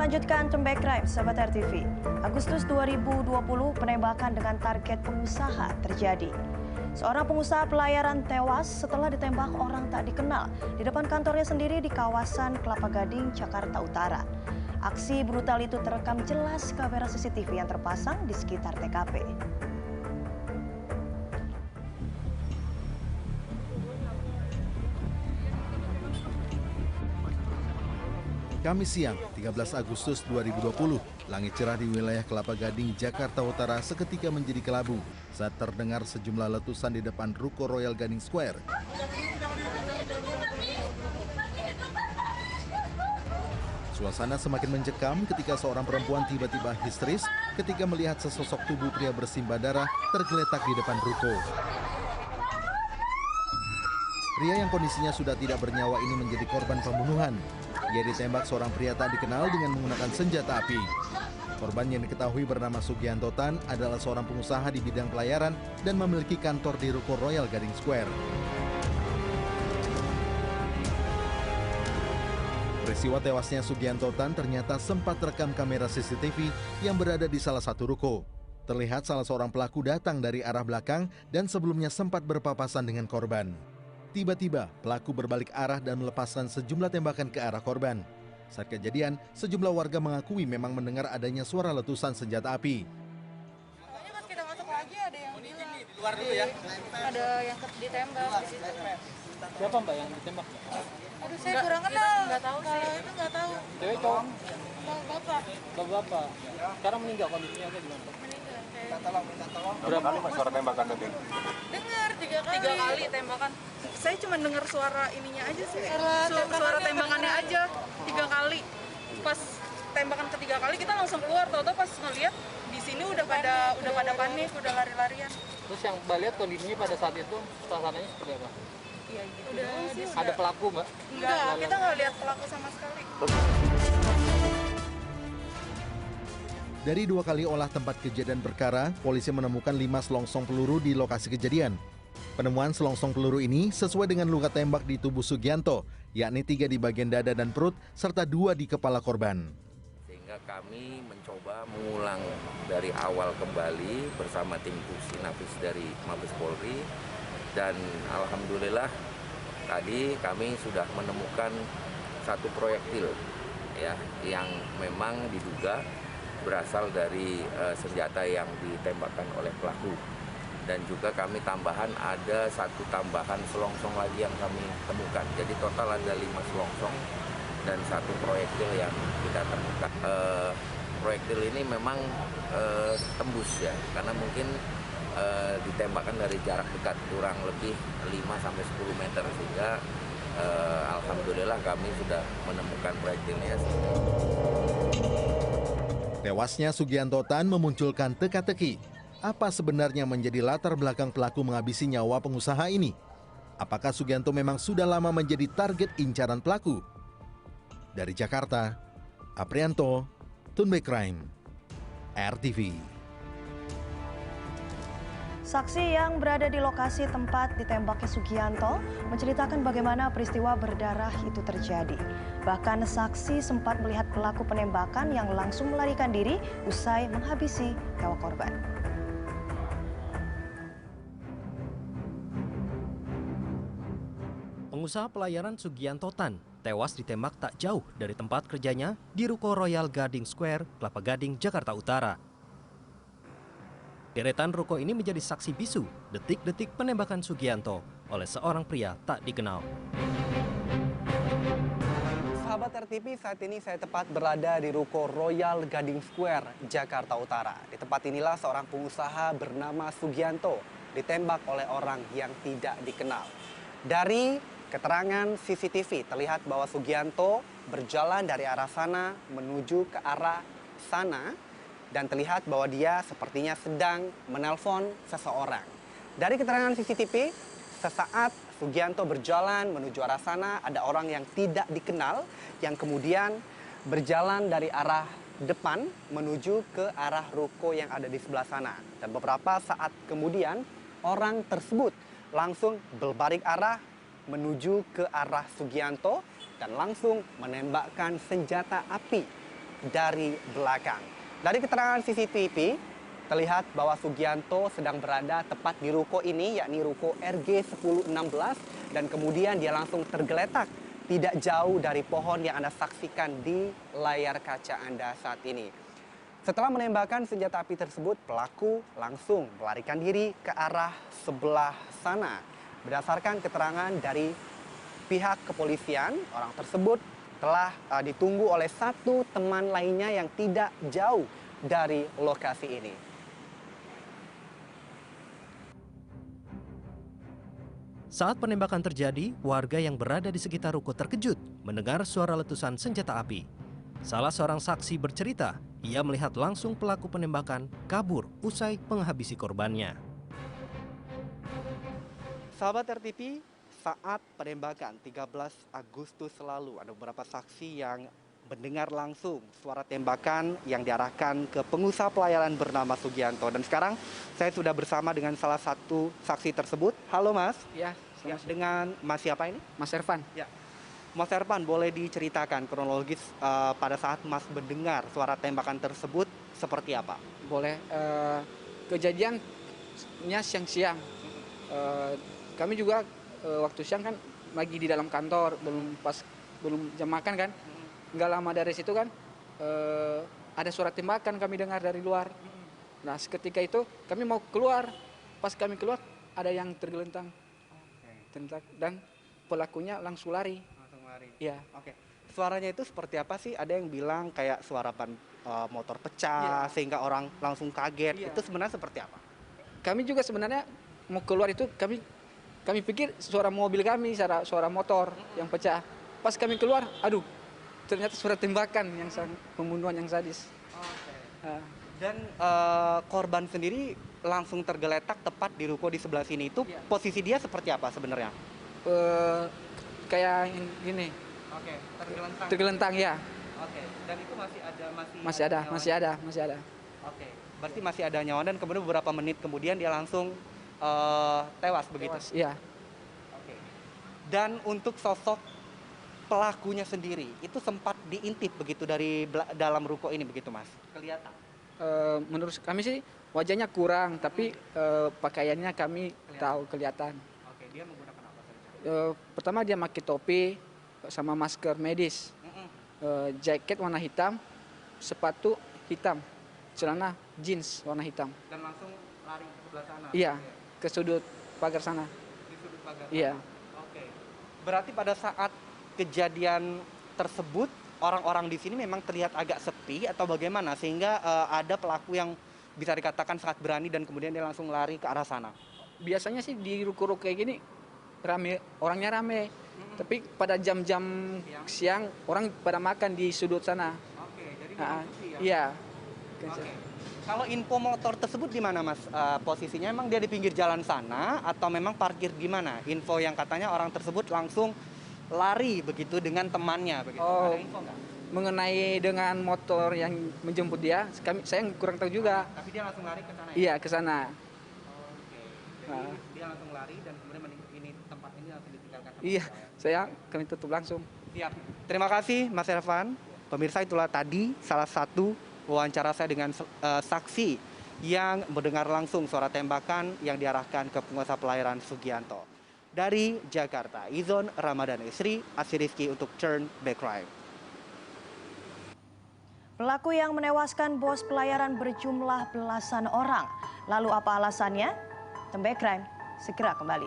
Lanjutkan Comeback Crime, Sahabat RTV. Agustus 2020, penembakan dengan target pengusaha terjadi. Seorang pengusaha pelayaran tewas setelah ditembak orang tak dikenal di depan kantornya sendiri di kawasan Kelapa Gading, Jakarta Utara. Aksi brutal itu terekam jelas kamera CCTV yang terpasang di sekitar TKP. Kamis siang, 13 Agustus 2020, langit cerah di wilayah Kelapa Gading, Jakarta Utara seketika menjadi kelabu saat terdengar sejumlah letusan di depan ruko Royal Gading Square. Suasana semakin mencekam ketika seorang perempuan tiba-tiba histeris ketika melihat sesosok tubuh pria bersimbah darah tergeletak di depan ruko. Pria yang kondisinya sudah tidak bernyawa ini menjadi korban pembunuhan. Ia ditembak seorang pria tak dikenal dengan menggunakan senjata api. Korban yang diketahui bernama Sugianto Tan adalah seorang pengusaha di bidang pelayaran dan memiliki kantor di ruko Royal Gading Square. Peristiwa tewasnya Sugianto Tan ternyata sempat terekam kamera CCTV yang berada di salah satu ruko. Terlihat salah seorang pelaku datang dari arah belakang dan sebelumnya sempat berpapasan dengan korban. Tiba-tiba, pelaku berbalik arah dan melepaskan sejumlah tembakan ke arah korban. Saat kejadian, sejumlah warga mengakui memang mendengar adanya suara letusan senjata api. Pokoknya pas kita masuk lagi ada yang bilang. Di luar dulu ya? Ada yang ditembak di situ. Siapa Mbak yang ditembak? Aduh, saya kurang kenal. Nggak tahu sih. Kalau itu nggak tahu. Cewek cowok? Bapak. Bapak. Sekarang meninggal kondisinya atau gimana? Meninggal. Minta tolong. Berapa kali Mas suara tembakan tadi? Dengar 3 kali. 3 kali tembakan. Saya cuma dengar suara ininya aja sih. Suara tembakannya aja 3 kali. Pas tembakan ketiga kali kita langsung keluar. Tahu-tahu pas ngeliat di sini udah pada panik, udah lari-larian. Terus yang Mbak lihat kondisinya pada saat itu suasananya seperti apa? Iya gitu. Udah. Ada pelaku Mbak? Enggak, kita nggak lihat pelaku sama sekali. Dari 2 kali olah tempat kejadian perkara, polisi menemukan 5 selongsong peluru di lokasi kejadian. Penemuan selongsong peluru ini sesuai dengan luka tembak di tubuh Sugianto, yakni 3 di bagian dada dan perut, serta 2 di kepala korban. Sehingga kami mencoba mengulang dari awal kembali bersama tim Pusinapis dari Mabes Polri, dan alhamdulillah tadi kami sudah menemukan 1 proyektil ya yang memang diduga berasal dari senjata yang ditembakkan oleh pelaku. Dan juga kami tambahan ada 1 tambahan selongsong lagi yang kami temukan. Jadi total ada 5 selongsong dan 1 proyektil yang kita temukan. Proyektil ini memang tembus ya, karena mungkin ditembakkan dari jarak dekat kurang lebih 5-10 meter, sehingga alhamdulillah kami sudah menemukan proyektilnya. Tewasnya Sugianto Tan memunculkan teka-teki. Apa sebenarnya menjadi latar belakang pelaku menghabisi nyawa pengusaha ini? Apakah Sugianto memang sudah lama menjadi target incaran pelaku? Dari Jakarta, Aprianto, Comeback Crime, RTV. Saksi yang berada di lokasi tempat ditembaknya Sugianto menceritakan bagaimana peristiwa berdarah itu terjadi. Bahkan saksi sempat melihat pelaku penembakan yang langsung melarikan diri usai menghabisi nyawa korban. Pengusaha pelayaran Sugianto Tan tewas ditembak tak jauh dari tempat kerjanya di ruko Royal Gading Square, Kelapa Gading, Jakarta Utara. Deretan ruko ini menjadi saksi bisu detik-detik penembakan Sugianto oleh seorang pria tak dikenal. Sahabat RTV, saat ini saya tepat berada di ruko Royal Gading Square, Jakarta Utara. Di tempat inilah seorang pengusaha bernama Sugianto ditembak oleh orang yang tidak dikenal. Dari keterangan CCTV terlihat bahwa Sugianto berjalan dari arah sana menuju ke arah sana, dan terlihat bahwa dia sepertinya sedang menelpon seseorang. Dari keterangan CCTV, sesaat Sugianto berjalan menuju arah sana, ada orang yang tidak dikenal yang kemudian berjalan dari arah depan menuju ke arah ruko yang ada di sebelah sana. Dan beberapa saat kemudian, orang tersebut langsung berbalik arah menuju ke arah Sugianto dan langsung menembakkan senjata api dari belakang. Dari keterangan CCTV, terlihat bahwa Sugianto sedang berada tepat di ruko ini, yakni ruko RG 1016, dan kemudian dia langsung tergeletak tidak jauh dari pohon yang Anda saksikan di layar kaca Anda saat ini. Setelah menembakkan senjata api tersebut, pelaku langsung melarikan diri ke arah sebelah sana. Berdasarkan keterangan dari pihak kepolisian, orang tersebut telah ditunggu oleh satu teman lainnya yang tidak jauh dari lokasi ini. Saat penembakan terjadi, warga yang berada di sekitar ruko terkejut mendengar suara letusan senjata api. Salah seorang saksi bercerita, ia melihat langsung pelaku penembakan kabur usai menghabisi korbannya. Sahabat RTV, saat penembakan 13 Agustus lalu, ada beberapa saksi yang mendengar langsung suara tembakan yang diarahkan ke pengusaha pelayaran bernama Sugianto. Dan sekarang saya sudah bersama dengan salah satu saksi tersebut. Halo Mas. Ya, Dengan Mas siapa ini? Mas Ervan. Ya. Mas Ervan, boleh diceritakan kronologis pada saat Mas mendengar suara tembakan tersebut seperti apa? Boleh. Kejadiannya siang-siang. Kami juga waktu siang kan lagi di dalam kantor, belum jam makan kan. Nggak lama dari situ kan ada suara tembakan kami dengar dari luar. Nah seketika itu kami mau keluar. Pas kami keluar ada yang tergelentang. Dan pelakunya langsung lari. Iya. Oke. Suaranya itu seperti apa sih? Ada yang bilang kayak suara ban motor pecah sehingga orang langsung kaget. Itu sebenarnya seperti apa? Kami juga sebenarnya mau keluar itu kami pikir suara mobil kami, suara motor yang pecah. Pas kami keluar, aduh, ternyata suara tembakan yang pembunuhan yang sadis. Dan korban sendiri langsung tergeletak tepat di ruko di sebelah sini. Itu posisi dia seperti apa sebenarnya? Kayak gini. Oke, tergelentang. Tergelentang ya. Oke. Dan itu Masih ada. Oke. Berarti masih ada nyawa dan kemudian beberapa menit kemudian dia langsung tewas begitu. Iya. Oke. Dan untuk sosok pelakunya sendiri itu sempat diintip begitu dari dalam ruko ini begitu Mas? Kelihatan. Menurut kami sih wajahnya kurang, tapi pakaiannya kami tahu kelihatan. Oke, dia menggunakan apa saja? Pertama dia pakai topi sama masker medis, jaket warna hitam, sepatu hitam, celana jeans warna hitam. Dan langsung lari ke sebelah sana? Iya, ke sudut pagar sana. Di sudut pagar sana? Iya. Oke. Berarti pada saat kejadian tersebut orang-orang di sini memang terlihat agak sepi atau bagaimana sehingga ada pelaku yang bisa dikatakan sangat berani dan kemudian dia langsung lari ke arah sana? Biasanya sih di ruko-ruko kayak gini orangnya rame. Tapi pada jam-jam siang orang pada makan di sudut sana. Oke, jadi iya. Oke. Kalau info motor tersebut di mana Mas posisinya? Emang dia di pinggir jalan sana atau memang parkir di mana? Info yang katanya orang tersebut langsung lari begitu dengan temannya begitu. Oh, ada info nggak? mengenai dengan motor yang menjemput dia, saya kurang tahu juga. Tapi dia langsung lari ke sana ya? Iya, ke sana. Oke. Jadi dia langsung lari dan kemudian ini tempat ini langsung ditinggalkan. Iya, kami tutup langsung. Siap. Terima kasih Mas Ervan. Pemirsa, itulah tadi salah satu wawancara saya dengan saksi yang mendengar langsung suara tembakan yang diarahkan ke penguasa pelayaran Sugianto. Dari Jakarta, Izon Ramadhan Isri, Asiriski untuk Turn Back Crime. Pelaku yang menewaskan bos pelayaran berjumlah belasan orang. Lalu apa alasannya? Turn Back Crime segera kembali.